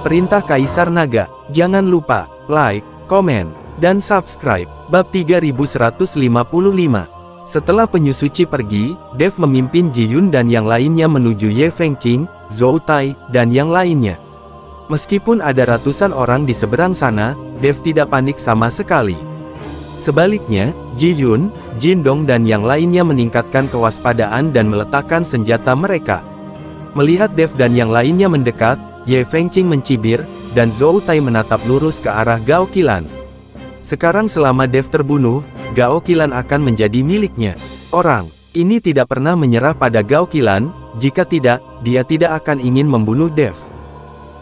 Perintah Kaisar Naga. Jangan lupa like, komen, dan subscribe. Bab 3155. Setelah penyusuci pergi, Dev memimpin Ji Yun dan yang lainnya menuju Ye Fengqing, Zhou Tai, dan yang lainnya. Meskipun ada ratusan orang di seberang sana, Dev tidak panik sama sekali. Sebaliknya, Ji Yun, Jin Dong dan yang lainnya meningkatkan kewaspadaan dan meletakkan senjata mereka. Melihat Dev dan yang lainnya mendekat, Ye Fengqing mencibir, dan Zhou Tai menatap lurus ke arah Gao Qilan. Sekarang selama Dev terbunuh, Gao Qilan akan menjadi miliknya. Orang ini tidak pernah menyerah pada Gao Qilan, jika tidak, dia tidak akan ingin membunuh Dev.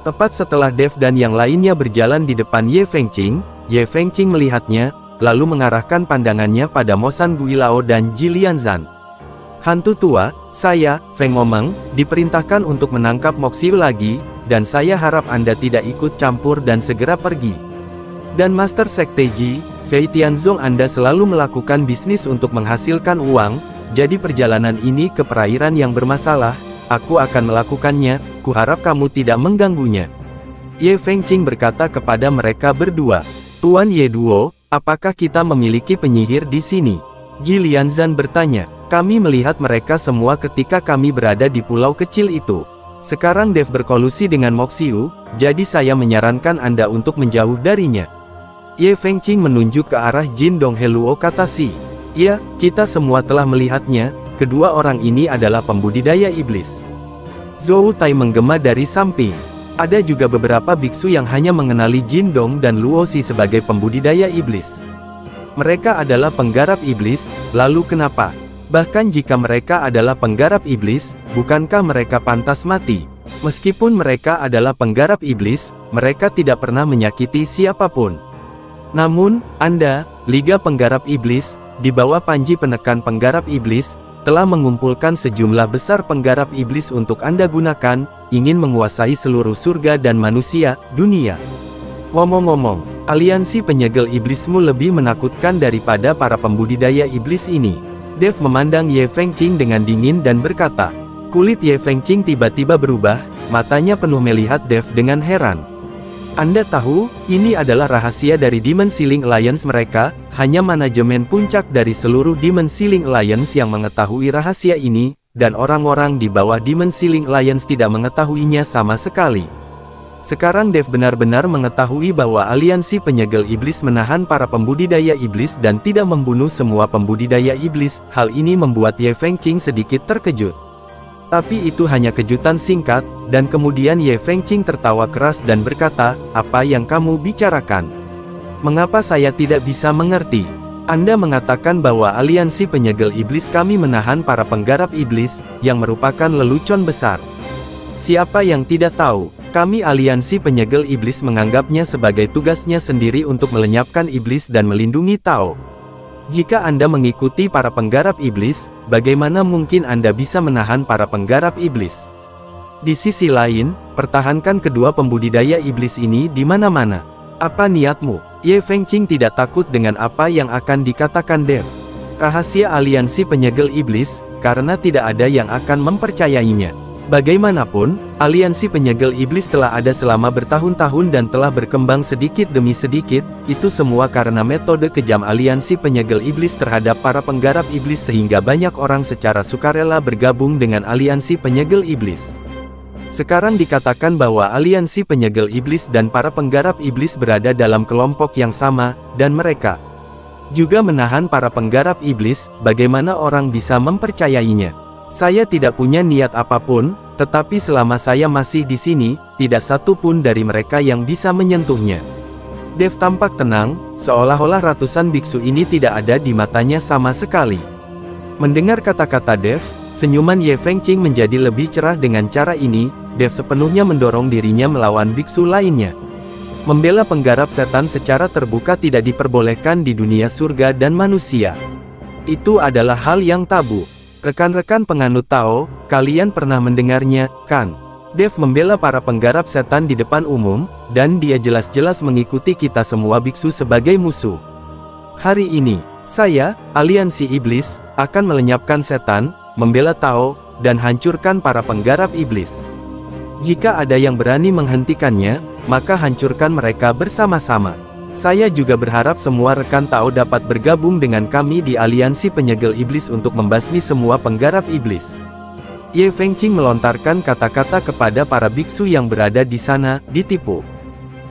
Tepat setelah Dev dan yang lainnya berjalan di depan Ye Fengqing melihatnya, lalu mengarahkan pandangannya pada Mo San Guilao dan Ji Lianzan. Hantu tua, saya, Feng Omeng, diperintahkan untuk menangkap Moxiu lagi, dan saya harap Anda tidak ikut campur dan segera pergi. Dan Master Sekte Ji, Fei Tianzong, Anda selalu melakukan bisnis untuk menghasilkan uang, jadi perjalanan ini ke perairan yang bermasalah, aku akan melakukannya, kuharap kamu tidak mengganggunya. Ye Fengqing berkata kepada mereka berdua, Tuan Ye Duo, apakah kita memiliki penyihir di sini? Ji Lianzan bertanya, kami melihat mereka semua ketika kami berada di pulau kecil itu. Sekarang Dev berkolusi dengan Moxiu, jadi saya menyarankan Anda untuk menjauh darinya. Ye Fengqing menunjuk ke arah Jin Dong Heluo, kata Si. Ya, kita semua telah melihatnya, kedua orang ini adalah pembudidaya iblis. Zhou Tai menggema dari samping. Ada juga beberapa biksu yang hanya mengenali Jin Dong dan Luo Si sebagai pembudidaya iblis. Mereka adalah penggarap iblis, lalu kenapa? Bahkan jika mereka adalah penggarap iblis, bukankah mereka pantas mati? Meskipun mereka adalah penggarap iblis, mereka tidak pernah menyakiti siapapun. Namun, Anda, Liga Penggarap Iblis, di bawah Panji Penekan Penggarap Iblis, telah mengumpulkan sejumlah besar penggarap iblis untuk Anda gunakan, ingin menguasai seluruh surga dan manusia, dunia. Ngomong-ngomong, aliansi penyegel iblismu lebih menakutkan daripada para pembudidaya iblis ini. Dev memandang Ye Fengqing dengan dingin dan berkata. Kulit Ye Fengqing tiba-tiba berubah, matanya penuh melihat Dev dengan heran. Anda tahu, ini adalah rahasia dari Demon Ceiling Alliance mereka, hanya manajemen puncak dari seluruh Demon Ceiling Alliance yang mengetahui rahasia ini, dan orang-orang di bawah Demon Ceiling Alliance tidak mengetahuinya sama sekali. Sekarang Dev benar-benar mengetahui bahwa aliansi penyegel iblis menahan para pembudidaya iblis dan tidak membunuh semua pembudidaya iblis. Hal ini membuat Ye Fengqing sedikit terkejut. Tapi itu hanya kejutan singkat, dan kemudian Ye Fengqing tertawa keras dan berkata, apa yang kamu bicarakan? Mengapa saya tidak bisa mengerti? Anda mengatakan bahwa aliansi penyegel iblis kami menahan para penggarap iblis, yang merupakan lelucon besar. Siapa yang tidak tahu? Kami aliansi penyegel iblis menganggapnya sebagai tugasnya sendiri untuk melenyapkan iblis dan melindungi Tao. Jika Anda mengikuti para penggarap iblis, bagaimana mungkin Anda bisa menahan para penggarap iblis? Di sisi lain, pertahankan kedua pembudidaya iblis ini di mana-mana. Apa niatmu? Ye Fengqing tidak takut dengan apa yang akan dikatakan Dev. Rahasia aliansi penyegel iblis, karena tidak ada yang akan mempercayainya. Bagaimanapun, aliansi penyegel iblis telah ada selama bertahun-tahun dan telah berkembang sedikit demi sedikit, itu semua karena metode kejam aliansi penyegel iblis terhadap para penggarap iblis sehingga banyak orang secara sukarela bergabung dengan aliansi penyegel iblis. Sekarang dikatakan bahwa aliansi penyegel iblis dan para penggarap iblis berada dalam kelompok yang sama, dan mereka juga menahan para penggarap iblis, bagaimana orang bisa mempercayainya? Saya tidak punya niat apapun, tetapi selama saya masih di sini, tidak satu pun dari mereka yang bisa menyentuhnya. Dev tampak tenang, seolah-olah ratusan biksu ini tidak ada di matanya sama sekali. Mendengar kata-kata Dev, senyuman Ye Fengqing menjadi lebih cerah dengan cara ini. Dev sepenuhnya mendorong dirinya melawan biksu lainnya. Membela penggarap setan secara terbuka tidak diperbolehkan di dunia surga dan manusia. Itu adalah hal yang tabu. Rekan-rekan penganut Tao, kalian pernah mendengarnya, kan? Dev membela para penggarap setan di depan umum, dan dia jelas-jelas mengikuti kita semua biksu sebagai musuh. Hari ini, saya, aliansi iblis, akan melenyapkan setan, membela Tao, dan hancurkan para penggarap iblis. Jika ada yang berani menghentikannya, maka hancurkan mereka bersama-sama. Saya juga berharap semua rekan Tao dapat bergabung dengan kami di aliansi penyegel iblis untuk membasmi semua penggarap iblis. Ye Fengqing melontarkan kata-kata kepada para biksu yang berada di sana, ditipu.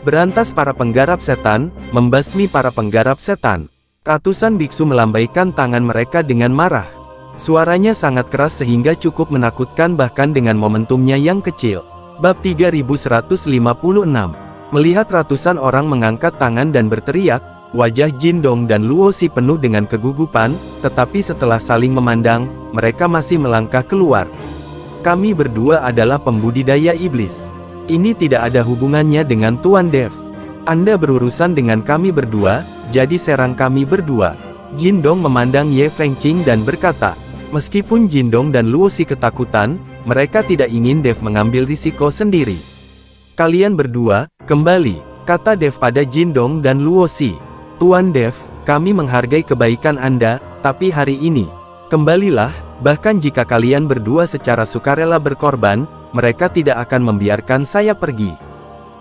Berantas para penggarap setan, membasmi para penggarap setan. Ratusan biksu melambaikan tangan mereka dengan marah. Suaranya sangat keras sehingga cukup menakutkan bahkan dengan momentumnya yang kecil. Bab 3156. Melihat ratusan orang mengangkat tangan dan berteriak, wajah Jin Dong dan Luo Xi penuh dengan kegugupan, tetapi setelah saling memandang, mereka masih melangkah keluar. Kami berdua adalah pembudidaya iblis. Ini tidak ada hubungannya dengan Tuan Dev. Anda berurusan dengan kami berdua, jadi serang kami berdua. Jin Dong memandang Ye Fengqing dan berkata, meskipun Jin Dong dan Luo Xi ketakutan, mereka tidak ingin Dev mengambil risiko sendiri. Kalian berdua, kembali, kata Dev pada Jin Dong dan Luo Xi. Tuan Dev, kami menghargai kebaikan Anda, tapi hari ini, kembalilah, bahkan jika kalian berdua secara sukarela berkorban, mereka tidak akan membiarkan saya pergi.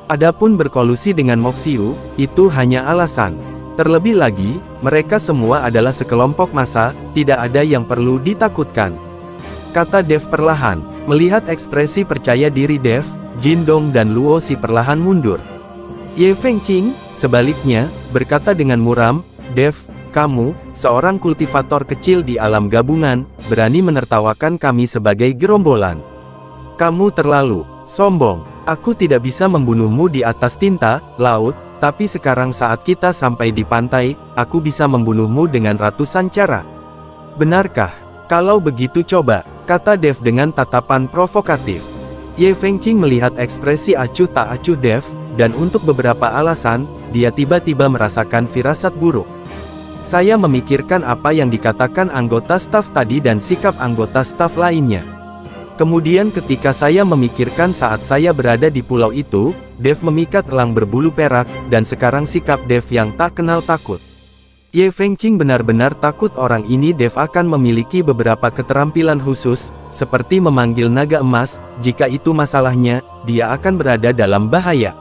Adapun berkolusi dengan Moxiu, itu hanya alasan. Terlebih lagi, mereka semua adalah sekelompok massa, tidak ada yang perlu ditakutkan. Kata Dev perlahan. Melihat ekspresi percaya diri Dev, Jin Dong dan Luo Xi perlahan mundur. Ye Fengqing, sebaliknya, berkata dengan muram, Dev, kamu, seorang kultivator kecil di alam gabungan, berani menertawakan kami sebagai gerombolan. Kamu terlalu sombong. Aku tidak bisa membunuhmu di atas tinta, laut, tapi sekarang saat kita sampai di pantai, aku bisa membunuhmu dengan ratusan cara. Benarkah? Kalau begitu coba, kata Dev dengan tatapan provokatif. Ye Fengqing melihat ekspresi acuh tak acuh Dev, dan untuk beberapa alasan, dia tiba-tiba merasakan firasat buruk. Saya memikirkan apa yang dikatakan anggota staf tadi dan sikap anggota staf lainnya. Kemudian ketika saya memikirkan saat saya berada di pulau itu, Dev memikat elang berbulu perak, dan sekarang sikap Dev yang tak kenal takut. Ye Fengqing benar-benar takut orang ini Dev akan memiliki beberapa keterampilan khusus, seperti memanggil naga emas, jika itu masalahnya, dia akan berada dalam bahaya.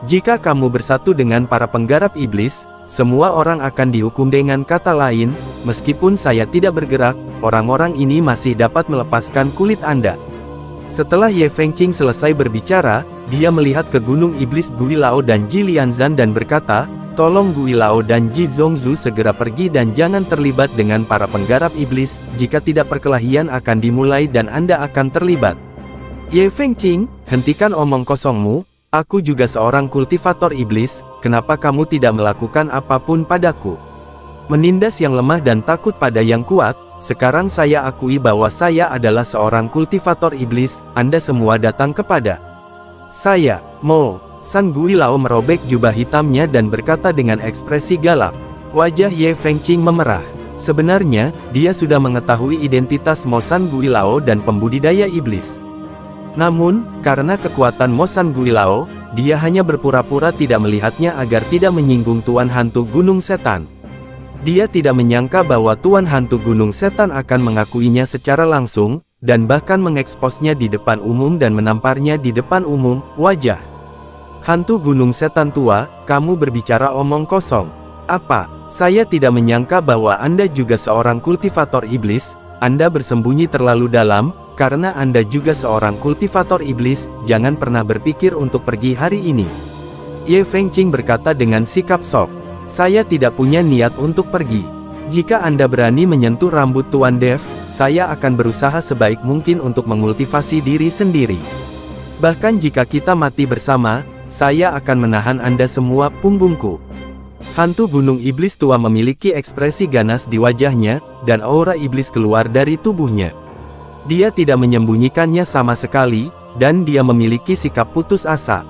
Jika kamu bersatu dengan para penggarap iblis, semua orang akan dihukum dengan kata lain, meskipun saya tidak bergerak, orang-orang ini masih dapat melepaskan kulit Anda. Setelah Ye Fengqing selesai berbicara, dia melihat ke Gunung Iblis Gui Lao dan Ji Lianzan dan berkata, tolong Gui Lao dan Ji Zongzu segera pergi dan jangan terlibat dengan para penggarap iblis, jika tidak perkelahian akan dimulai dan Anda akan terlibat. Ye Fengqing, hentikan omong kosongmu, aku juga seorang kultivator iblis, kenapa kamu tidak melakukan apapun padaku? Menindas yang lemah dan takut pada yang kuat, sekarang saya akui bahwa saya adalah seorang kultivator iblis, Anda semua datang kepada saya. Mo San Gui Lao merobek jubah hitamnya dan berkata dengan ekspresi galak. Wajah Ye Fengqing memerah. Sebenarnya, dia sudah mengetahui identitas Mo San Gui Lao dan pembudidaya iblis. Namun, karena kekuatan Mo San Gui Lao, dia hanya berpura-pura tidak melihatnya agar tidak menyinggung Tuan Hantu Gunung Setan. Dia tidak menyangka bahwa Tuan Hantu Gunung Setan akan mengakuinya secara langsung, dan bahkan mengeksposnya di depan umum dan menamparnya di depan umum. Wajah Hantu Gunung Setan tua, kamu berbicara omong kosong. Apa? Saya tidak menyangka bahwa Anda juga seorang kultivator iblis, Anda bersembunyi terlalu dalam. Karena Anda juga seorang kultivator iblis, jangan pernah berpikir untuk pergi hari ini. Ye Fengqing berkata dengan sikap sok. Saya tidak punya niat untuk pergi. Jika Anda berani menyentuh rambut Tuan Dev, saya akan berusaha sebaik mungkin untuk mengultivasi diri sendiri. Bahkan jika kita mati bersama, saya akan menahan Anda semua, punggungku. Hantu Gunung Iblis tua memiliki ekspresi ganas di wajahnya, dan aura iblis keluar dari tubuhnya. Dia tidak menyembunyikannya sama sekali, dan dia memiliki sikap putus asa.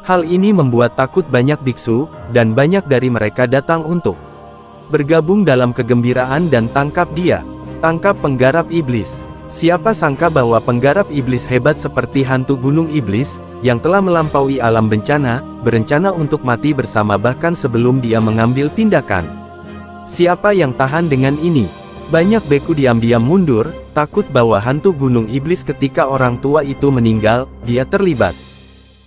Hal ini membuat takut banyak biksu, dan banyak dari mereka datang untuk bergabung dalam kegembiraan dan tangkap dia. Tangkap penggarap iblis. Siapa sangka bahwa penggarap iblis hebat seperti hantu Gunung Iblis, yang telah melampaui alam bencana, berencana untuk mati bersama bahkan sebelum dia mengambil tindakan. Siapa yang tahan dengan ini? Banyak beku diam-diam mundur, takut bahwa hantu Gunung Iblis ketika orang tua itu meninggal, dia terlibat.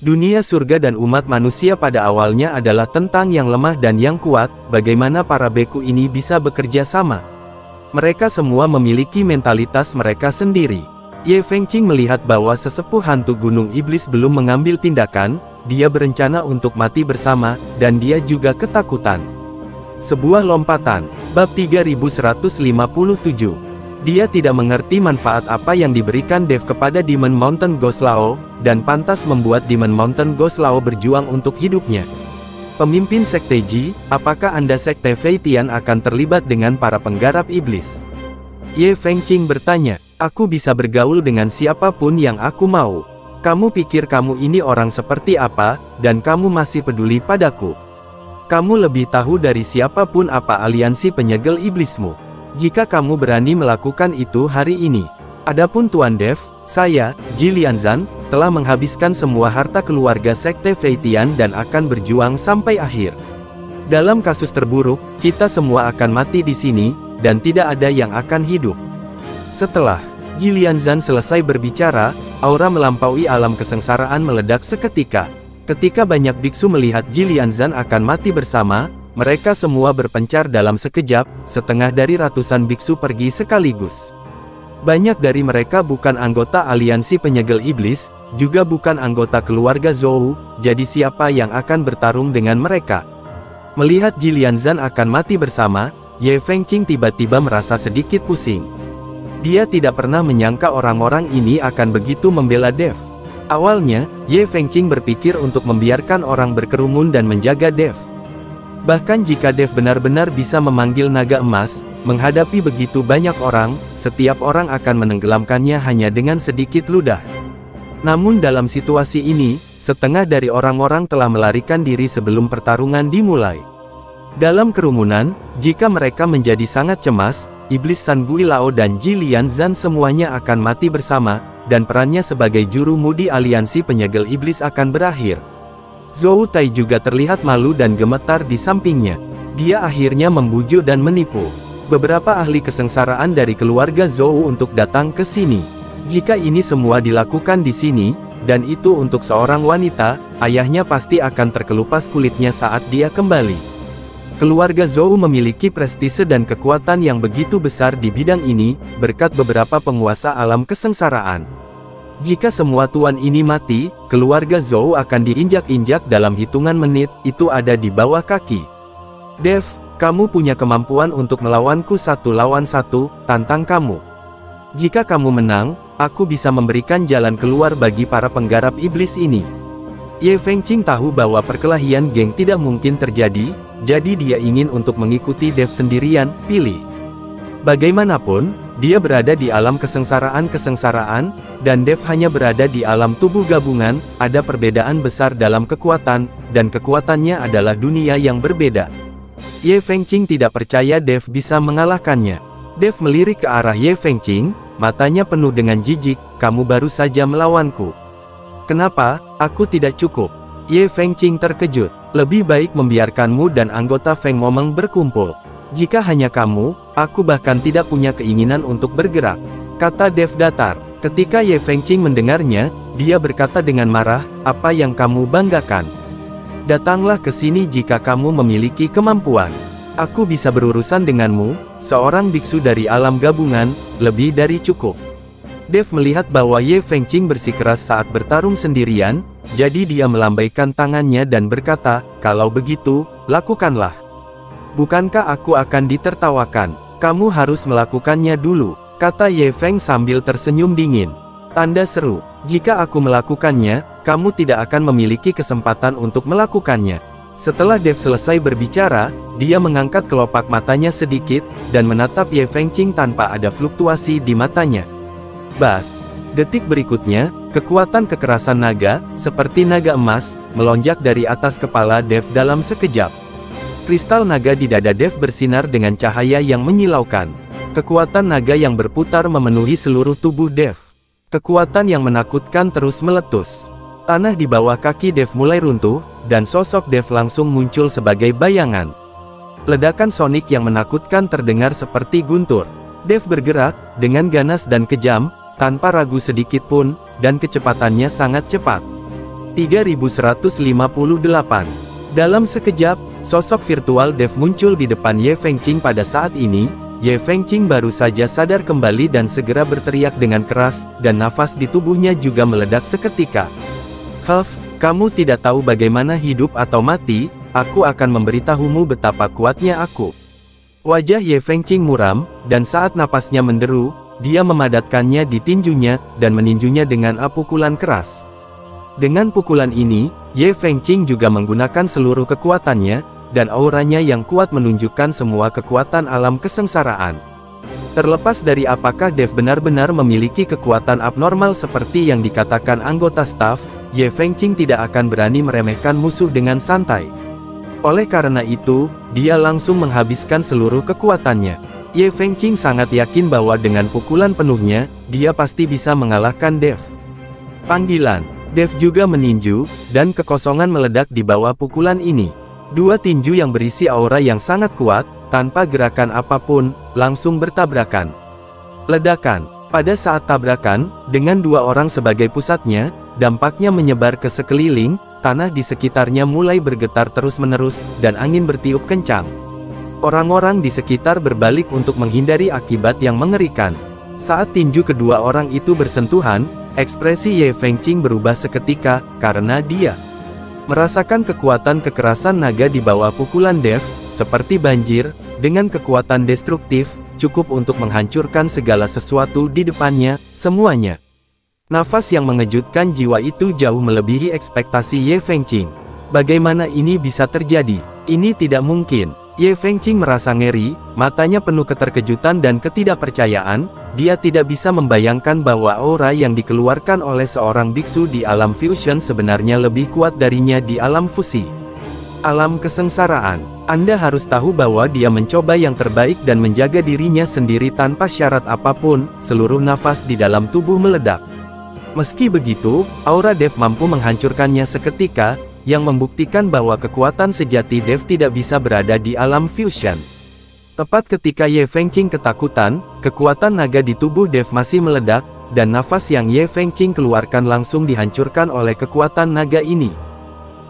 Dunia surga dan umat manusia pada awalnya adalah tentang yang lemah dan yang kuat, bagaimana para beku ini bisa bekerja sama. Mereka semua memiliki mentalitas mereka sendiri. Ye Fengqing melihat bahwa sesepuh hantu gunung iblis belum mengambil tindakan, dia berencana untuk mati bersama, dan dia juga ketakutan. Sebuah lompatan, bab 3157. Dia tidak mengerti manfaat apa yang diberikan Dev kepada Demon Mountain Ghost Lao, dan pantas membuat Demon Mountain Ghost Lao berjuang untuk hidupnya. Pemimpin Sekte Ji, apakah Anda Sekte Fei Tian akan terlibat dengan para penggarap iblis? Ye Fengqing bertanya, aku bisa bergaul dengan siapapun yang aku mau. Kamu pikir kamu ini orang seperti apa, dan kamu masih peduli padaku? Kamu lebih tahu dari siapapun apa aliansi penyegel iblismu. Jika kamu berani melakukan itu hari ini. Adapun Tuan Dev, saya, Ji Lianzan, telah menghabiskan semua harta keluarga Sekte Fei Tian dan akan berjuang sampai akhir. Dalam kasus terburuk, kita semua akan mati di sini, dan tidak ada yang akan hidup. Setelah Ji Lianzan selesai berbicara, aura melampaui alam kesengsaraan meledak seketika. Ketika banyak biksu melihat Ji Lianzan akan mati bersama, mereka semua berpencar dalam sekejap, setengah dari ratusan biksu pergi sekaligus. Banyak dari mereka bukan anggota aliansi penyegel iblis, juga bukan anggota keluarga Zhou, jadi siapa yang akan bertarung dengan mereka? Melihat Ji Lianzan akan mati bersama, Ye Fengqing tiba-tiba merasa sedikit pusing. Dia tidak pernah menyangka orang-orang ini akan begitu membela Dev. Awalnya, Ye Fengqing berpikir untuk membiarkan orang berkerumun dan menjaga Dev. Bahkan jika Dev benar-benar bisa memanggil naga emas, menghadapi begitu banyak orang, setiap orang akan menenggelamkannya hanya dengan sedikit ludah. Namun dalam situasi ini, setengah dari orang-orang telah melarikan diri sebelum pertarungan dimulai. Dalam kerumunan, jika mereka menjadi sangat cemas, Iblis San Gui Lao dan Ji Lianzan semuanya akan mati bersama, dan perannya sebagai juru mudi aliansi penyegel iblis akan berakhir. Zhou Tai juga terlihat malu dan gemetar di sampingnya. Dia akhirnya membujuk dan menipu beberapa ahli kesengsaraan dari keluarga Zhou untuk datang ke sini. Jika ini semua dilakukan di sini, dan itu untuk seorang wanita, ayahnya pasti akan terkelupas kulitnya saat dia kembali. Keluarga Zhou memiliki prestise dan kekuatan yang begitu besar di bidang ini, berkat beberapa penguasa alam kesengsaraan. Jika semua tuan ini mati, keluarga Zhou akan diinjak-injak dalam hitungan menit, itu ada di bawah kaki. Dev, kamu punya kemampuan untuk melawanku 1 lawan 1, tantang kamu. Jika kamu menang, aku bisa memberikan jalan keluar bagi para penggarap iblis ini. Ye Fengqing tahu bahwa perkelahian geng tidak mungkin terjadi, jadi dia ingin untuk mengikuti Dev sendirian, pilih. Bagaimanapun, dia berada di alam kesengsaraan, dan Dev hanya berada di alam tubuh gabungan, ada perbedaan besar dalam kekuatan, dan kekuatannya adalah dunia yang berbeda. Ye Fengqing tidak percaya Dev bisa mengalahkannya. Dev melirik ke arah Ye Fengqing, matanya penuh dengan jijik, kamu baru saja melawanku. Kenapa, aku tidak cukup? Ye Fengqing terkejut, lebih baik membiarkanmu dan anggota Feng Momeng berkumpul. Jika hanya kamu, aku bahkan tidak punya keinginan untuk bergerak, kata Dev datar. Ketika Ye Fengqing mendengarnya, dia berkata dengan marah, apa yang kamu banggakan? Datanglah ke sini jika kamu memiliki kemampuan. Aku bisa berurusan denganmu, seorang biksu dari alam gabungan, lebih dari cukup. Dev melihat bahwa Ye Fengqing bersikeras saat bertarung sendirian, jadi dia melambaikan tangannya dan berkata, kalau begitu, lakukanlah. Bukankah aku akan ditertawakan? Kamu harus melakukannya dulu, kata Ye Feng sambil tersenyum dingin. Tanda seru, jika aku melakukannya, kamu tidak akan memiliki kesempatan untuk melakukannya. Setelah Dev selesai berbicara, dia mengangkat kelopak matanya sedikit, dan menatap Ye Fengqing tanpa ada fluktuasi di matanya. Bas! Detik berikutnya, kekuatan kekerasan naga, seperti naga emas, melonjak dari atas kepala Dev dalam sekejap. Kristal naga di dada Dev bersinar dengan cahaya yang menyilaukan. Kekuatan naga yang berputar memenuhi seluruh tubuh Dev. Kekuatan yang menakutkan terus meletus. Tanah di bawah kaki Dev mulai runtuh, dan sosok Dev langsung muncul sebagai bayangan. Ledakan sonik yang menakutkan terdengar seperti guntur. Dev bergerak, dengan ganas dan kejam, tanpa ragu sedikit pun, dan kecepatannya sangat cepat. 3158. Dalam sekejap, sosok virtual Dev muncul di depan Ye Fengqing. Pada saat ini, Ye Fengqing baru saja sadar kembali dan segera berteriak dengan keras, dan nafas di tubuhnya juga meledak seketika. "Huff, kamu tidak tahu bagaimana hidup atau mati, aku akan memberitahumu betapa kuatnya aku." Wajah Ye Fengqing muram, dan saat napasnya menderu, dia memadatkannya di tinjunya, dan meninjunya dengan pukulan keras. Dengan pukulan ini, Ye Fengqing juga menggunakan seluruh kekuatannya, dan auranya yang kuat menunjukkan semua kekuatan alam kesengsaraan. Terlepas dari apakah Dev benar-benar memiliki kekuatan abnormal seperti yang dikatakan anggota staf, Ye Fengqing tidak akan berani meremehkan musuh dengan santai. Oleh karena itu, dia langsung menghabiskan seluruh kekuatannya. Ye Fengqing sangat yakin bahwa dengan pukulan penuhnya, dia pasti bisa mengalahkan Dev. Panggilan. Dev juga meninju, dan kekosongan meledak di bawah pukulan ini. Dua tinju yang berisi aura yang sangat kuat, tanpa gerakan apapun, langsung bertabrakan. Ledakan. Pada saat tabrakan, dengan dua orang sebagai pusatnya, dampaknya menyebar ke sekeliling, tanah di sekitarnya mulai bergetar terus-menerus, dan angin bertiup kencang. Orang-orang di sekitar berbalik untuk menghindari akibat yang mengerikan. Saat tinju kedua orang itu bersentuhan, ekspresi Ye Fengqing berubah seketika, karena dia merasakan kekuatan kekerasan naga di bawah pukulan Dev, seperti banjir, dengan kekuatan destruktif, cukup untuk menghancurkan segala sesuatu di depannya, semuanya. Nafas yang mengejutkan jiwa itu jauh melebihi ekspektasi Ye Fengqing. Bagaimana ini bisa terjadi? Ini tidak mungkin. Ye Fengqing merasa ngeri, matanya penuh keterkejutan dan ketidakpercayaan. Dia tidak bisa membayangkan bahwa aura yang dikeluarkan oleh seorang biksu di alam fusion sebenarnya lebih kuat darinya di alam fusi. Alam kesengsaraan. Anda harus tahu bahwa dia mencoba yang terbaik dan menjaga dirinya sendiri tanpa syarat apapun. Seluruh nafas di dalam tubuh meledak. Meski begitu, aura Dev mampu menghancurkannya seketika, yang membuktikan bahwa kekuatan sejati Dev tidak bisa berada di alam fusion. Tepat ketika Ye Fengqing ketakutan, kekuatan naga di tubuh Dev masih meledak, dan nafas yang Ye Fengqing keluarkan langsung dihancurkan oleh kekuatan naga ini.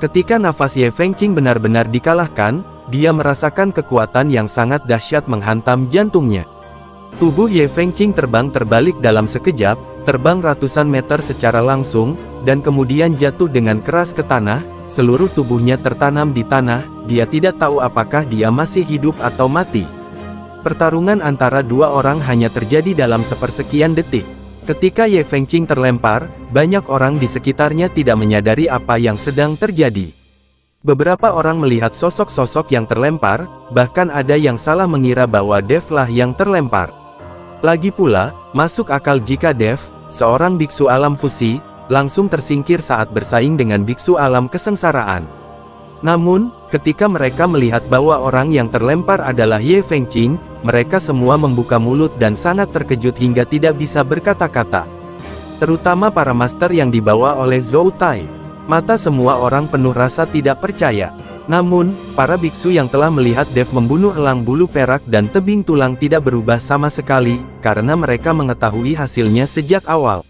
Ketika nafas Ye Fengqing benar-benar dikalahkan, dia merasakan kekuatan yang sangat dahsyat menghantam jantungnya. Tubuh Ye Fengqing terbang terbalik dalam sekejap, terbang ratusan meter secara langsung, dan kemudian jatuh dengan keras ke tanah. Seluruh tubuhnya tertanam di tanah, dia tidak tahu apakah dia masih hidup atau mati. Pertarungan antara dua orang hanya terjadi dalam sepersekian detik. Ketika Ye Fengqing terlempar, banyak orang di sekitarnya tidak menyadari apa yang sedang terjadi. Beberapa orang melihat sosok-sosok yang terlempar, bahkan ada yang salah mengira bahwa Dev lah yang terlempar. Lagi pula, masuk akal jika Dev, seorang biksu alam fusi, langsung tersingkir saat bersaing dengan biksu alam kesengsaraan. Namun, ketika mereka melihat bahwa orang yang terlempar adalah Ye Fengqing, mereka semua membuka mulut dan sangat terkejut hingga tidak bisa berkata-kata. Terutama para master yang dibawa oleh Zhou Tai. Mata semua orang penuh rasa tidak percaya. Namun, para biksu yang telah melihat Dev membunuh elang bulu perak dan tebing tulang tidak berubah sama sekali, karena mereka mengetahui hasilnya sejak awal.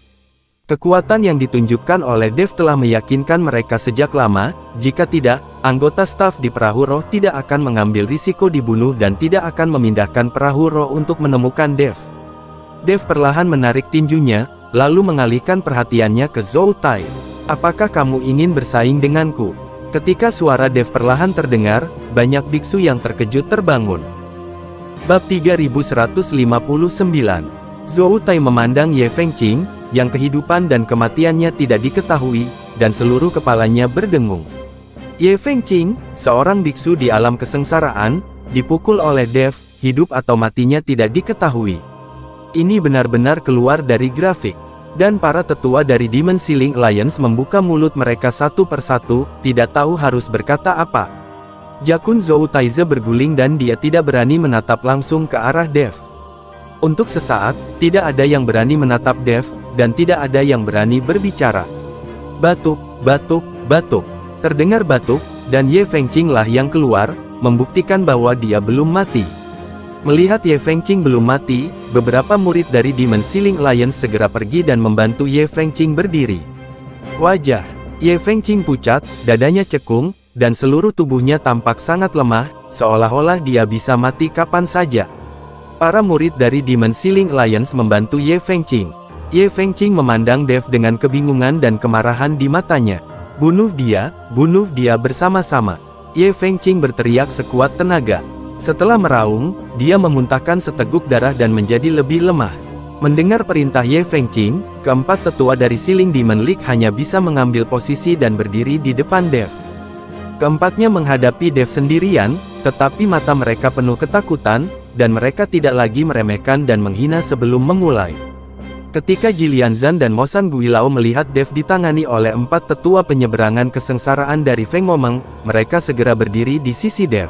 Kekuatan yang ditunjukkan oleh Dev telah meyakinkan mereka sejak lama. Jika tidak, anggota staf di perahu roh tidak akan mengambil risiko dibunuh dan tidak akan memindahkan perahu roh untuk menemukan Dev. Dev perlahan menarik tinjunya, lalu mengalihkan perhatiannya ke Zhou Tai. "Apakah kamu ingin bersaing denganku?" Ketika suara Dev perlahan terdengar, banyak biksu yang terkejut terbangun. Bab 3159. Zhou Tai memandang Ye Fengqing, yang kehidupan dan kematiannya tidak diketahui, dan seluruh kepalanya berdengung. Ye Fengqing, seorang biksu di alam kesengsaraan, dipukul oleh Dev, hidup atau matinya tidak diketahui. Ini benar-benar keluar dari grafik. Dan para tetua dari Demon Ceiling Alliance membuka mulut mereka satu persatu, tidak tahu harus berkata apa. Jakun Zhou Taize berguling dan dia tidak berani menatap langsung ke arah Dev. Untuk sesaat, tidak ada yang berani menatap Dev, dan tidak ada yang berani berbicara. Batuk, batuk, batuk. Terdengar batuk, dan Ye Fengqing lah yang keluar, membuktikan bahwa dia belum mati. Melihat Ye Fengqing belum mati, beberapa murid dari Demon Ceiling Alliance segera pergi dan membantu Ye Fengqing berdiri. Wajah Ye Fengqing pucat, dadanya cekung, dan seluruh tubuhnya tampak sangat lemah, seolah-olah dia bisa mati kapan saja. Para murid dari Demon Ceiling Alliance membantu Ye Fengqing. Ye Fengqing memandang Dev dengan kebingungan dan kemarahan di matanya. Bunuh dia bersama-sama. Ye Fengqing berteriak sekuat tenaga. Setelah meraung, dia memuntahkan seteguk darah dan menjadi lebih lemah. Mendengar perintah Ye Fengqing, keempat tetua dari Siling Demon League hanya bisa mengambil posisi dan berdiri di depan Dev. Keempatnya menghadapi Dev sendirian, tetapi mata mereka penuh ketakutan, dan mereka tidak lagi meremehkan dan menghina sebelum memulai. Ketika Jilian Zhan dan Mosan Guilao melihat Dev ditangani oleh empat tetua penyeberangan kesengsaraan dari Feng Momeng, mereka segera berdiri di sisi Dev.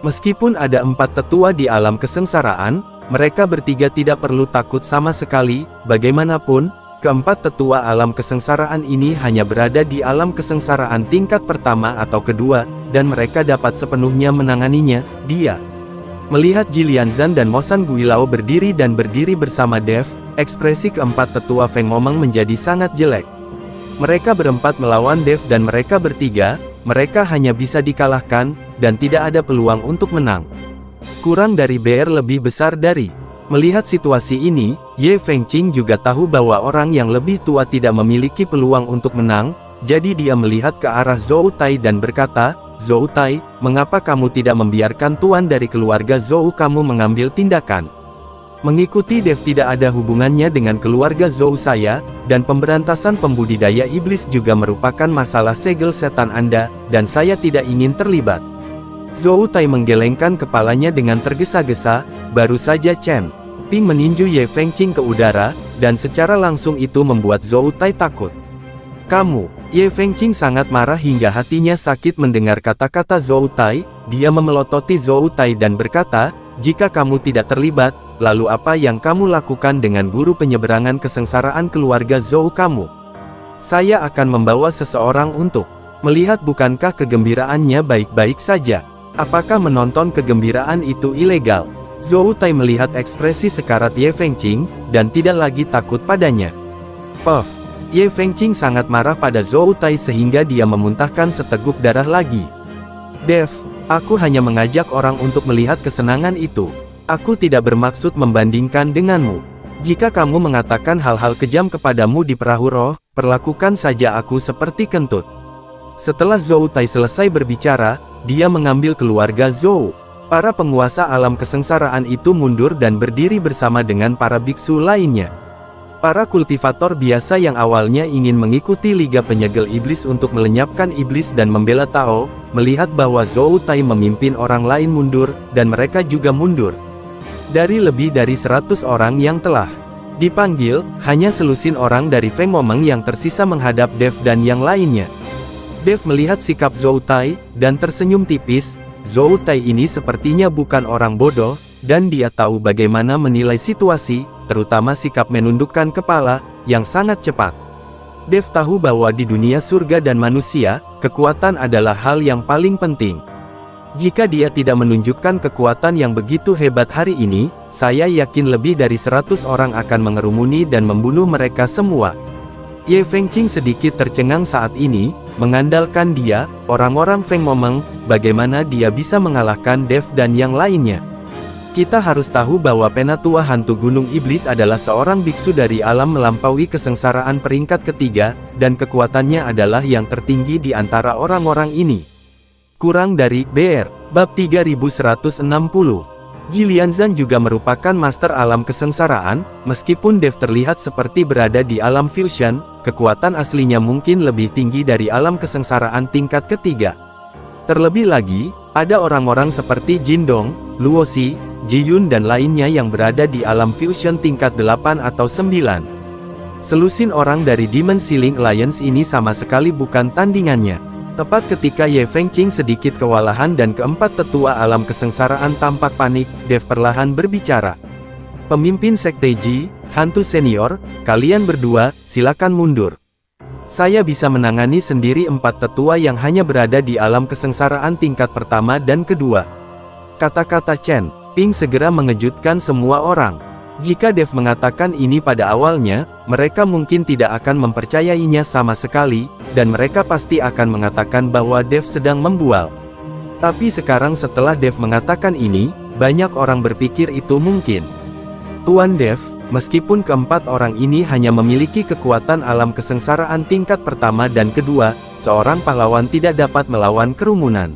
Meskipun ada empat tetua di alam kesengsaraan, mereka bertiga tidak perlu takut sama sekali. Bagaimanapun, keempat tetua alam kesengsaraan ini hanya berada di alam kesengsaraan tingkat pertama atau kedua, dan mereka dapat sepenuhnya menanganinya. Dia melihat Jilian Zhan dan Mosan Guilao berdiri bersama Dev, ekspresi keempat tetua Feng Momeng menjadi sangat jelek. Mereka berempat melawan Dev dan mereka bertiga, mereka hanya bisa dikalahkan, dan tidak ada peluang untuk menang. Kurang dari BR lebih besar dari. Melihat situasi ini, Ye Fengqing juga tahu bahwa orang yang lebih tua tidak memiliki peluang untuk menang, jadi dia melihat ke arah Zhou Tai dan berkata, "Zhou Tai, mengapa kamu tidak membiarkan tuan dari keluarga Zhou kamu mengambil tindakan? Mengikuti Dev tidak ada hubungannya dengan keluarga Zhou saya, dan pemberantasan pembudidaya iblis juga merupakan masalah segel setan Anda, dan saya tidak ingin terlibat." Zhou Tai menggelengkan kepalanya dengan tergesa-gesa. Baru saja Chen Ping meninju Ye Fengqing ke udara, dan secara langsung itu membuat Zhou Tai takut. "Kamu!" Ye Fengqing sangat marah hingga hatinya sakit mendengar kata-kata Zhou Tai. Dia memelototi Zhou Tai dan berkata, "Jika kamu tidak terlibat, lalu apa yang kamu lakukan dengan guru penyeberangan kesengsaraan keluarga Zhou kamu? Saya akan membawa seseorang untuk melihat bukankah kegembiraannya baik-baik saja. Apakah menonton kegembiraan itu ilegal?" Zhou Tai melihat ekspresi sekarat Ye Fengqing, dan tidak lagi takut padanya. Puff! Ye Fengqing sangat marah pada Zhou Tai sehingga dia memuntahkan seteguk darah lagi. "Dev, aku hanya mengajak orang untuk melihat kesenangan itu. Aku tidak bermaksud membandingkan denganmu. Jika kamu mengatakan hal-hal kejam kepadamu di perahu roh, perlakukan saja aku seperti kentut." Setelah Zhou Tai selesai berbicara, dia mengambil keluarga Zhou. Para penguasa alam kesengsaraan itu mundur dan berdiri bersama dengan para biksu lainnya. Para kultivator biasa yang awalnya ingin mengikuti Liga Penyegel Iblis untuk melenyapkan iblis dan membela Tao, melihat bahwa Zhou Tai memimpin orang lain mundur, dan mereka juga mundur. Dari lebih dari 100 orang yang telah dipanggil, hanya selusin orang dari Feng Momeng yang tersisa menghadap Dev dan yang lainnya. Dev melihat sikap Zhou Tai, dan tersenyum tipis. Zhou Tai ini sepertinya bukan orang bodoh, dan dia tahu bagaimana menilai situasi, terutama sikap menundukkan kepala, yang sangat cepat. Dev tahu bahwa di dunia surga dan manusia, kekuatan adalah hal yang paling penting. Jika dia tidak menunjukkan kekuatan yang begitu hebat hari ini, saya yakin lebih dari 100 orang akan mengerumuni dan membunuh mereka semua. Ye Fengqing sedikit tercengang saat ini, mengandalkan dia, orang-orang Feng Momeng, bagaimana dia bisa mengalahkan Dev dan yang lainnya. Kita harus tahu bahwa Penatua Hantu Gunung Iblis adalah seorang biksu dari alam melampaui kesengsaraan peringkat ketiga, dan kekuatannya adalah yang tertinggi di antara orang-orang ini. Kurang dari BR, bab 3160. Jilian Zhan juga merupakan master alam kesengsaraan, meskipun Dev terlihat seperti berada di alam fusion, kekuatan aslinya mungkin lebih tinggi dari alam kesengsaraan tingkat ketiga. Terlebih lagi, ada orang-orang seperti Jindong, Luosi, Jiyun dan lainnya yang berada di alam fusion tingkat 8 atau 9. Selusin orang dari Demon Ceiling Alliance ini sama sekali bukan tandingannya. Tepat ketika Ye Fengqing sedikit kewalahan dan keempat tetua alam kesengsaraan tampak panik, Dev perlahan berbicara. "Pemimpin Sekte Ji, hantu senior, kalian berdua, silakan mundur. Saya bisa menangani sendiri empat tetua yang hanya berada di alam kesengsaraan tingkat pertama dan kedua." Kata-kata Chen Ping segera mengejutkan semua orang. Jika Dev mengatakan ini pada awalnya, mereka mungkin tidak akan mempercayainya sama sekali, dan mereka pasti akan mengatakan bahwa Dev sedang membual. Tapi sekarang setelah Dev mengatakan ini, banyak orang berpikir itu mungkin. Tuan Dev, meskipun keempat orang ini hanya memiliki kekuatan alam kesengsaraan tingkat pertama dan kedua, seorang pahlawan tidak dapat melawan kerumunan.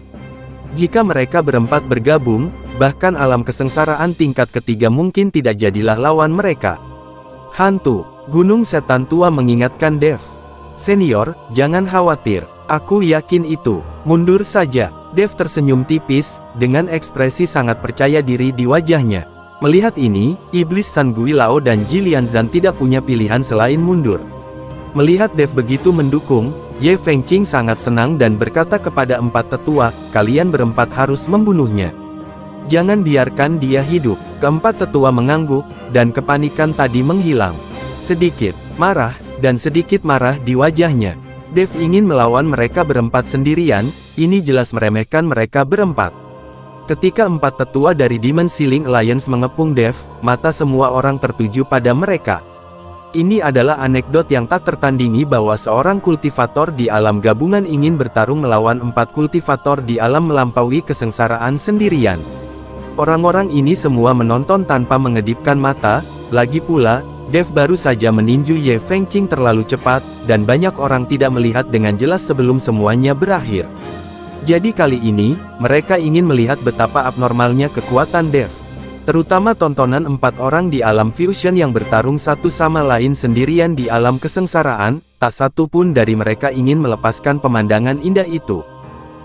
Jika mereka berempat bergabung, bahkan alam kesengsaraan tingkat ketiga mungkin tidak jadilah lawan mereka. Hantu, Gunung Setan Tua mengingatkan Dev. Senior, jangan khawatir, aku yakin itu. Mundur saja. Dev tersenyum tipis, dengan ekspresi sangat percaya diri di wajahnya. Melihat ini, Iblis San Gui Lao dan Jilian Zan tidak punya pilihan selain mundur. Melihat Dev begitu mendukung, Ye Fengqing sangat senang dan berkata kepada empat tetua, kalian berempat harus membunuhnya. Jangan biarkan dia hidup. Keempat tetua mengangguk, dan kepanikan tadi menghilang. Sedikit marah di wajahnya. Dev ingin melawan mereka berempat sendirian, ini jelas meremehkan mereka berempat. Ketika empat tetua dari Demon Ceiling Alliance mengepung Dev, mata semua orang tertuju pada mereka. Ini adalah anekdot yang tak tertandingi bahwa seorang kultivator di alam gabungan ingin bertarung melawan empat kultivator di alam melampaui kesengsaraan sendirian. Orang-orang ini semua menonton tanpa mengedipkan mata, lagi pula, Dev baru saja meninju Ye Fengqing terlalu cepat, dan banyak orang tidak melihat dengan jelas sebelum semuanya berakhir. Jadi kali ini, mereka ingin melihat betapa abnormalnya kekuatan Dev. Terutama tontonan empat orang di alam fusion yang bertarung satu sama lain sendirian di alam kesengsaraan, tak satu pun dari mereka ingin melepaskan pemandangan indah itu.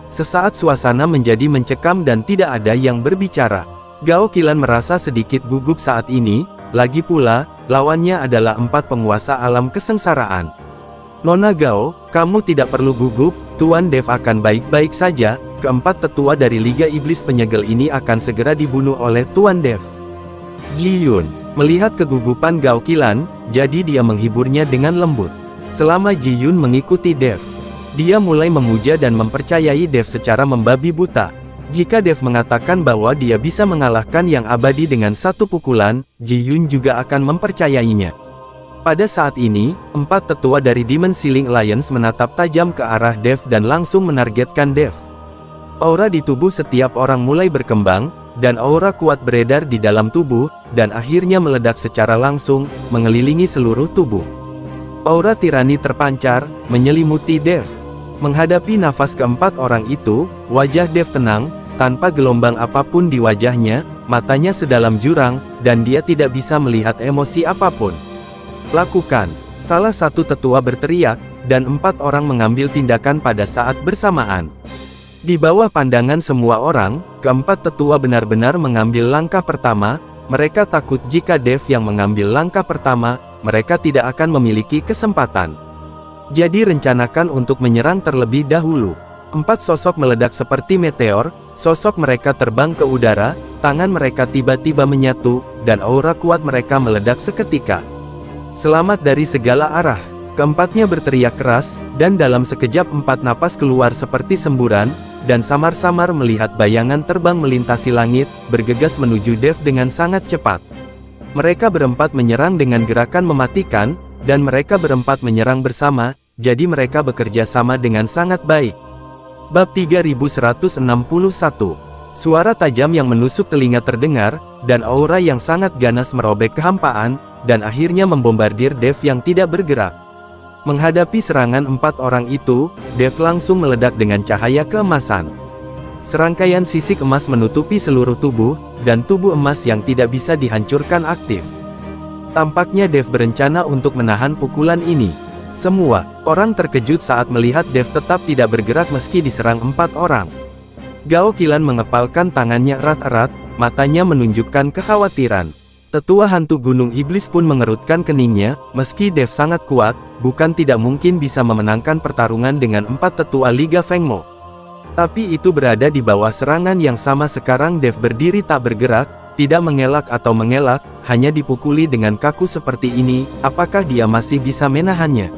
Sesaat suasana menjadi mencekam dan tidak ada yang berbicara. Gao Qilan merasa sedikit gugup saat ini, lagi pula, lawannya adalah empat penguasa alam kesengsaraan. Nona Gao, kamu tidak perlu gugup, Tuan Dev akan baik-baik saja, keempat tetua dari Liga Iblis Penyegel ini akan segera dibunuh oleh Tuan Dev. Ji Yun, melihat kegugupan Gao Qilan, jadi dia menghiburnya dengan lembut. Selama Ji Yun mengikuti Dev, dia mulai memuja dan mempercayai Dev secara membabi buta. Jika Dev mengatakan bahwa dia bisa mengalahkan yang abadi dengan satu pukulan, Ji Yun juga akan mempercayainya. Pada saat ini, empat tetua dari Demon Ceiling Alliance menatap tajam ke arah Dev dan langsung menargetkan Dev. Aura di tubuh setiap orang mulai berkembang, dan aura kuat beredar di dalam tubuh, dan akhirnya meledak secara langsung, mengelilingi seluruh tubuh. Aura tirani terpancar, menyelimuti Dev. Menghadapi nafas keempat orang itu, wajah Dev tenang, tanpa gelombang apapun di wajahnya, matanya sedalam jurang, dan dia tidak bisa melihat emosi apapun. Lakukan, salah satu tetua berteriak, dan empat orang mengambil tindakan pada saat bersamaan. Di bawah pandangan semua orang, keempat tetua benar-benar mengambil langkah pertama. Mereka takut jika Dev yang mengambil langkah pertama, mereka tidak akan memiliki kesempatan. Jadi rencanakan untuk menyerang terlebih dahulu. Empat sosok meledak seperti meteor, sosok mereka terbang ke udara, tangan mereka tiba-tiba menyatu, dan aura kuat mereka meledak seketika. Selamat dari segala arah. Keempatnya berteriak keras, dan dalam sekejap empat napas keluar seperti semburan, dan samar-samar melihat bayangan terbang melintasi langit, bergegas menuju Dev dengan sangat cepat. Mereka berempat menyerang dengan gerakan mematikan, dan mereka berempat menyerang bersama, jadi mereka bekerja sama dengan sangat baik. Bab 3161. Suara tajam yang menusuk telinga terdengar, dan aura yang sangat ganas merobek kehampaan, dan akhirnya membombardir Dev yang tidak bergerak. Menghadapi serangan empat orang itu, Dev langsung meledak dengan cahaya keemasan. Serangkaian sisik emas menutupi seluruh tubuh, dan tubuh emas yang tidak bisa dihancurkan aktif. Tampaknya Dev berencana untuk menahan pukulan ini. Semua orang terkejut saat melihat Dev tetap tidak bergerak meski diserang empat orang. Gao Qilan mengepalkan tangannya erat-erat, matanya menunjukkan kekhawatiran. Tetua hantu Gunung Iblis pun mengerutkan keningnya, meski Dev sangat kuat, bukan tidak mungkin bisa memenangkan pertarungan dengan empat tetua Liga Fengmo. Tapi itu berada di bawah serangan yang sama. Sekarang Dev berdiri tak bergerak, tidak mengelak atau mengelak, hanya dipukuli dengan kaku seperti ini, apakah dia masih bisa menahannya?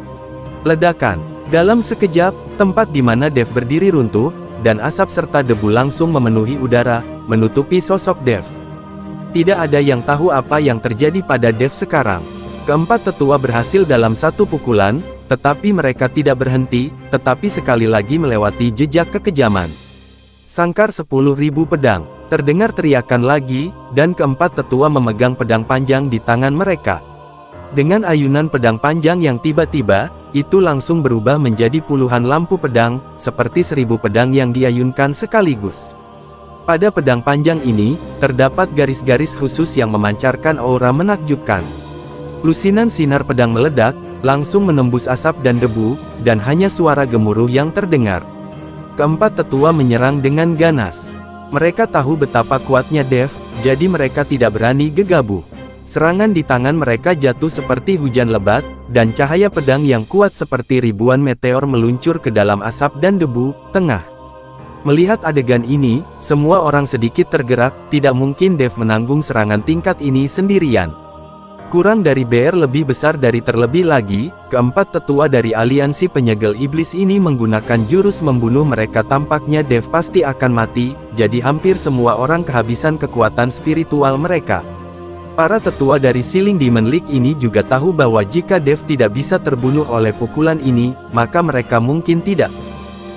Ledakan. Dalam sekejap, tempat di mana Dev berdiri runtuh, dan asap serta debu langsung memenuhi udara, menutupi sosok Dev. Tidak ada yang tahu apa yang terjadi pada Dev sekarang. Keempat tetua berhasil dalam satu pukulan, tetapi mereka tidak berhenti, tetapi sekali lagi melewati jejak kekejaman. Sangkar 10.000 pedang. Terdengar teriakan lagi, dan keempat tetua memegang pedang panjang di tangan mereka. Dengan ayunan pedang panjang yang tiba-tiba, itu langsung berubah menjadi puluhan lampu pedang, seperti 1000 pedang yang diayunkan sekaligus. Pada pedang panjang ini, terdapat garis-garis khusus yang memancarkan aura menakjubkan. Lusinan sinar pedang meledak, langsung menembus asap dan debu, dan hanya suara gemuruh yang terdengar. Keempat tetua menyerang dengan ganas. Mereka tahu betapa kuatnya Dev, jadi mereka tidak berani gegabah. Serangan di tangan mereka jatuh seperti hujan lebat, dan cahaya pedang yang kuat seperti ribuan meteor meluncur ke dalam asap dan debu, tengah. Melihat adegan ini, semua orang sedikit tergerak, tidak mungkin Dev menanggung serangan tingkat ini sendirian. Kurang dari BR lebih besar dari terlebih lagi, keempat tetua dari aliansi penyegel iblis ini menggunakan jurus membunuh mereka. Tampaknya Dev pasti akan mati, jadi hampir semua orang kehabisan kekuatan spiritual mereka. Para tetua dari Sealing Demon League ini juga tahu bahwa jika Dev tidak bisa terbunuh oleh pukulan ini, maka mereka mungkin tidak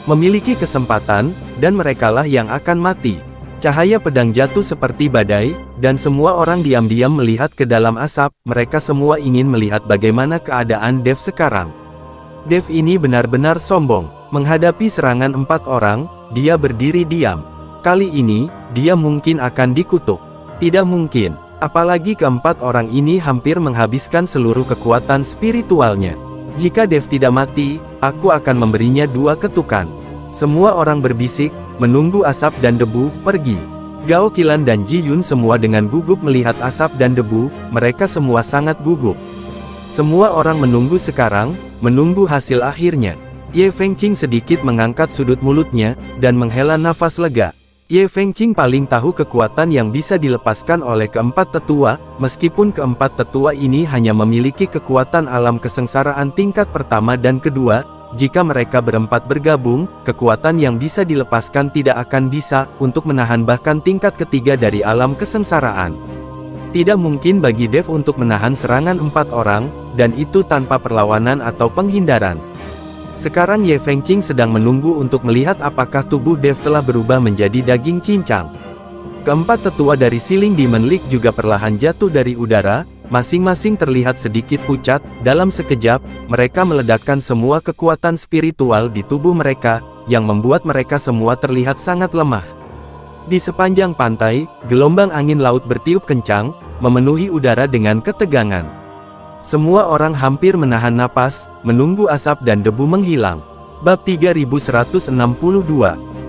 memiliki kesempatan, dan merekalah yang akan mati. Cahaya pedang jatuh seperti badai, dan semua orang diam-diam melihat ke dalam asap. Mereka semua ingin melihat bagaimana keadaan Dev sekarang. Dev ini benar-benar sombong. Menghadapi serangan 4 orang, dia berdiri diam. Kali ini, dia mungkin akan dikutuk. Tidak mungkin. Apalagi keempat orang ini hampir menghabiskan seluruh kekuatan spiritualnya. Jika Dev tidak mati, aku akan memberinya 2 ketukan. Semua orang berbisik, menunggu asap dan debu pergi. Gao Qilan dan Ji Yun semua dengan gugup melihat asap dan debu, mereka semua sangat gugup. Semua orang menunggu sekarang, menunggu hasil akhirnya. Ye Fengqing sedikit mengangkat sudut mulutnya, dan menghela nafas lega. Ye Fengqing paling tahu kekuatan yang bisa dilepaskan oleh keempat tetua, meskipun keempat tetua ini hanya memiliki kekuatan alam kesengsaraan tingkat pertama dan kedua, jika mereka berempat bergabung, kekuatan yang bisa dilepaskan tidak akan bisa untuk menahan bahkan tingkat ketiga dari alam kesengsaraan. Tidak mungkin bagi Dev untuk menahan serangan 4 orang, dan itu tanpa perlawanan atau penghindaran. Sekarang Ye Fengqing sedang menunggu untuk melihat apakah tubuh Dev telah berubah menjadi daging cincang. Keempat tetua dari Sealing Demon League juga perlahan jatuh dari udara, masing-masing terlihat sedikit pucat. Dalam sekejap, mereka meledakkan semua kekuatan spiritual di tubuh mereka, yang membuat mereka semua terlihat sangat lemah. Di sepanjang pantai, gelombang angin laut bertiup kencang, memenuhi udara dengan ketegangan. Semua orang hampir menahan napas, menunggu asap dan debu menghilang. Bab 3162.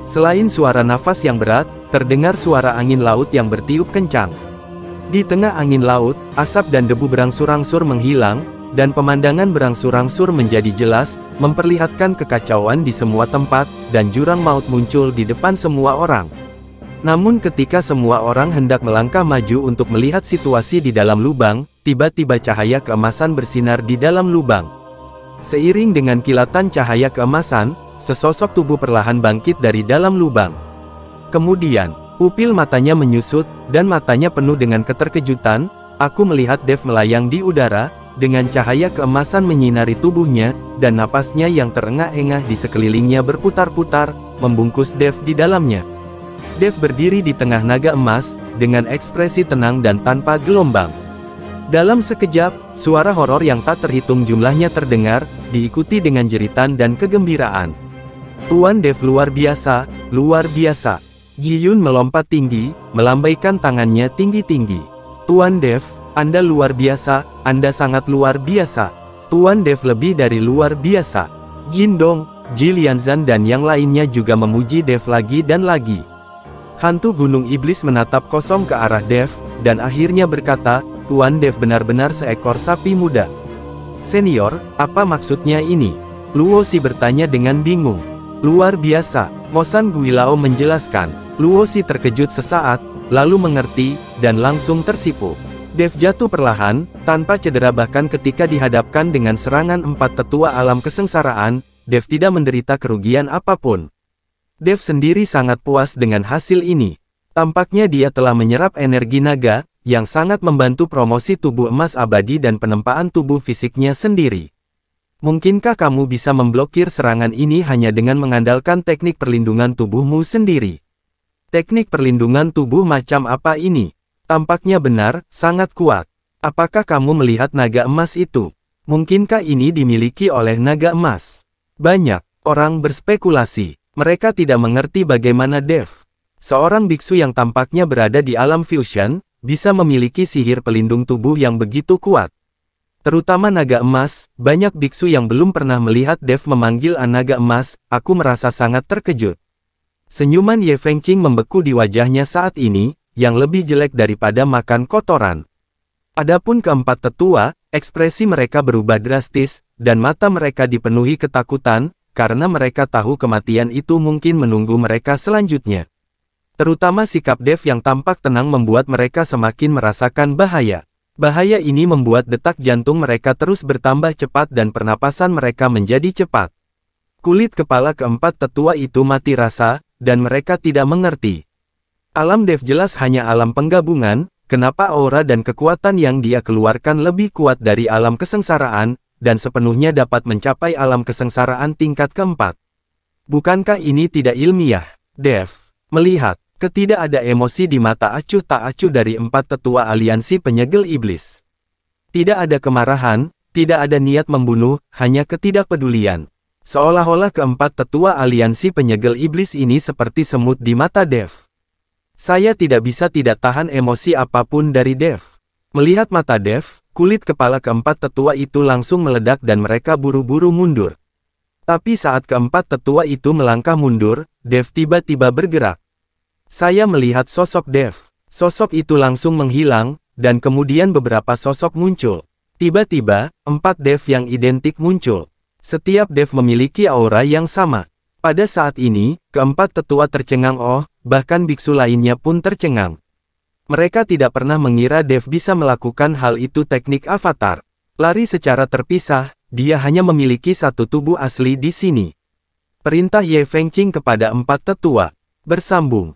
Selain suara nafas yang berat, terdengar suara angin laut yang bertiup kencang. Di tengah angin laut, asap dan debu berangsur-angsur menghilang, dan pemandangan berangsur-angsur menjadi jelas, memperlihatkan kekacauan di semua tempat, dan jurang maut muncul di depan semua orang. Namun ketika semua orang hendak melangkah maju untuk melihat situasi di dalam lubang, tiba-tiba cahaya keemasan bersinar di dalam lubang. Seiring dengan kilatan cahaya keemasan, sesosok tubuh perlahan bangkit dari dalam lubang. Kemudian, pupil matanya menyusut, dan matanya penuh dengan keterkejutan. Aku melihat Dev melayang di udara, dengan cahaya keemasan menyinari tubuhnya, dan napasnya yang terengah-engah di sekelilingnya berputar-putar, membungkus Dev di dalamnya. Dev berdiri di tengah naga emas, dengan ekspresi tenang dan tanpa gelombang. Dalam sekejap, suara horor yang tak terhitung jumlahnya terdengar, diikuti dengan jeritan dan kegembiraan. Tuan Dev luar biasa, luar biasa. Ji Yun melompat tinggi, melambaikan tangannya tinggi-tinggi. Tuan Dev, Anda luar biasa, Anda sangat luar biasa. Tuan Dev lebih dari luar biasa. Jin Dong, Ji Lianzan dan yang lainnya juga memuji Dev lagi dan lagi. Hantu Gunung Iblis menatap kosong ke arah Dev, dan akhirnya berkata, Tuan Dev benar-benar seekor sapi muda. Senior, apa maksudnya ini? Luo Si bertanya dengan bingung. Luar biasa, Mosan Guilao menjelaskan. Luo Si terkejut sesaat, lalu mengerti, dan langsung tersipu. Dev jatuh perlahan, tanpa cedera bahkan ketika dihadapkan dengan serangan 4 tetua alam kesengsaraan, Dev tidak menderita kerugian apapun. Dev sendiri sangat puas dengan hasil ini. Tampaknya dia telah menyerap energi naga, yang sangat membantu promosi tubuh emas abadi dan penempaan tubuh fisiknya sendiri. Mungkinkah kamu bisa memblokir serangan ini hanya dengan mengandalkan teknik perlindungan tubuhmu sendiri? Teknik perlindungan tubuh macam apa ini? Tampaknya benar, sangat kuat. Apakah kamu melihat naga emas itu? Mungkinkah ini dimiliki oleh naga emas? Banyak orang berspekulasi. Mereka tidak mengerti bagaimana Dev, seorang biksu yang tampaknya berada di alam fusion, bisa memiliki sihir pelindung tubuh yang begitu kuat. Terutama naga emas, banyak biksu yang belum pernah melihat Dev memanggil naga emas, aku merasa sangat terkejut. Senyuman Ye Fengqing membeku di wajahnya saat ini, yang lebih jelek daripada makan kotoran. Adapun keempat tetua, ekspresi mereka berubah drastis, dan mata mereka dipenuhi ketakutan, karena mereka tahu kematian itu mungkin menunggu mereka selanjutnya. Terutama sikap Dev yang tampak tenang membuat mereka semakin merasakan bahaya. Bahaya ini membuat detak jantung mereka terus bertambah cepat dan pernapasan mereka menjadi cepat. Kulit kepala keempat tetua itu mati rasa, dan mereka tidak mengerti. Alam Dev jelas hanya alam penggabungan, kenapa aura dan kekuatan yang dia keluarkan lebih kuat dari alam kesengsaraan, dan sepenuhnya dapat mencapai alam kesengsaraan tingkat keempat. Bukankah ini tidak ilmiah? Dev melihat tidak ada emosi di mata acuh tak acuh dari empat tetua aliansi penyegel iblis. Tidak ada kemarahan, tidak ada niat membunuh, hanya ketidakpedulian. Seolah-olah keempat tetua aliansi penyegel iblis ini seperti semut di mata Dev. Saya tidak bisa tidak tahan emosi apapun dari Dev. Melihat mata Dev, kulit kepala keempat tetua itu langsung meledak dan mereka buru-buru mundur. Tapi saat keempat tetua itu melangkah mundur, Dev tiba-tiba bergerak. Saya melihat sosok Dev. Sosok itu langsung menghilang, dan kemudian beberapa sosok muncul. Tiba-tiba, 4 Dev yang identik muncul. Setiap Dev memiliki aura yang sama. Pada saat ini, keempat tetua tercengang bahkan biksu lainnya pun tercengang. Mereka tidak pernah mengira Dev bisa melakukan hal itu teknik avatar. Lari secara terpisah, dia hanya memiliki satu tubuh asli di sini. Perintah Ye Fengqing kepada 4 tetua. Bersambung.